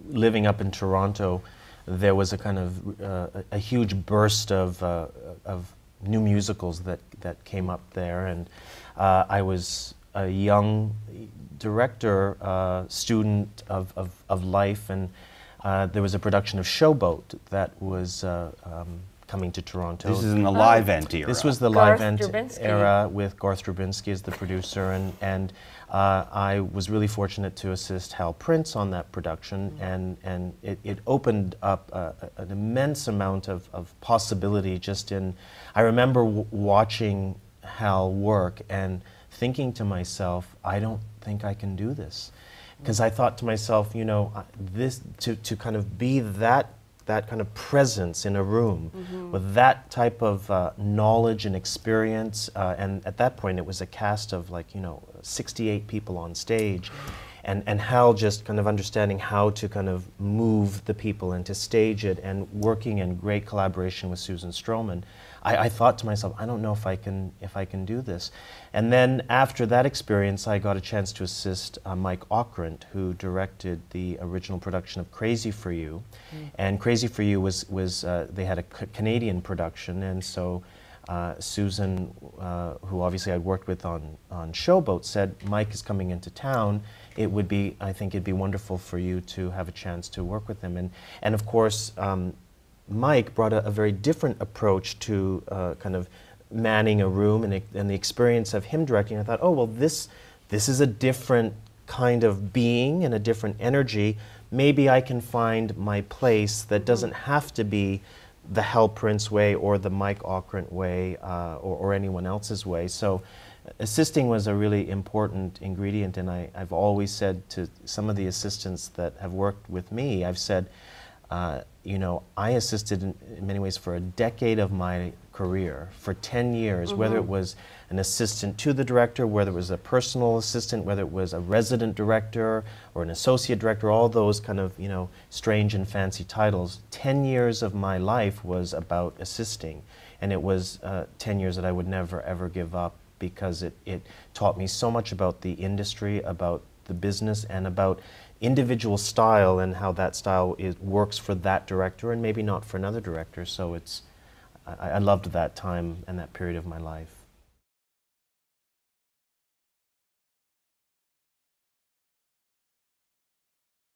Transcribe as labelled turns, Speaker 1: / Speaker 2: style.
Speaker 1: living up in Toronto, there was a kind of a huge burst of new musicals that came up there, and I was a young director, student of life, and there was a production of Showboat that was coming to Toronto.
Speaker 2: This is in the live end era.
Speaker 1: This was the live end era with Garth Drabinsky as the producer, and I was really fortunate to assist Hal Prince on that production, and it opened up an immense amount of possibility just in, I remember watching Hal work and thinking to myself, I don't think I can do this. Because I thought to myself, you know, this to kind of be that kind of presence in a room with that type of knowledge and experience, and at that point it was a cast of, like, you know, 68 people on stage, and Hal just kind of understanding how to kind of move the people and to stage it, and working in great collaboration with Susan Stroman. I thought to myself, I don't know if I can do this. And then after that experience, I got a chance to assist Mike Ockrent, who directed the original production of Crazy for You. And Crazy for You was they had a Canadian production, and so Susan, who obviously I'd worked with on Showboat, said, Mike is coming into town. It would be, I think it'd be wonderful for you to have a chance to work with him. And of course, Mike brought a very different approach to kind of manning a room, and the experience of him directing. I thought, oh, well, this is a different kind of being and a different energy. Maybe I can find my place that doesn't have to be the Hal Prince way or the Mike Ockrent way or anyone else's way. So assisting was a really important ingredient, and I've always said to some of the assistants that have worked with me, I've said, you know, I assisted in many ways for a decade of my career, for 10 years, whether it was an assistant to the director, whether it was a personal assistant, whether it was a resident director or an associate director, all those kind of, you know, strange and fancy titles. 10 years of my life was about assisting, and it was 10 years that I would never ever give up, because it taught me so much about the industry, about the business, and about individual style and how that style works for that director and maybe not for another director. So I loved that time and that period of my life.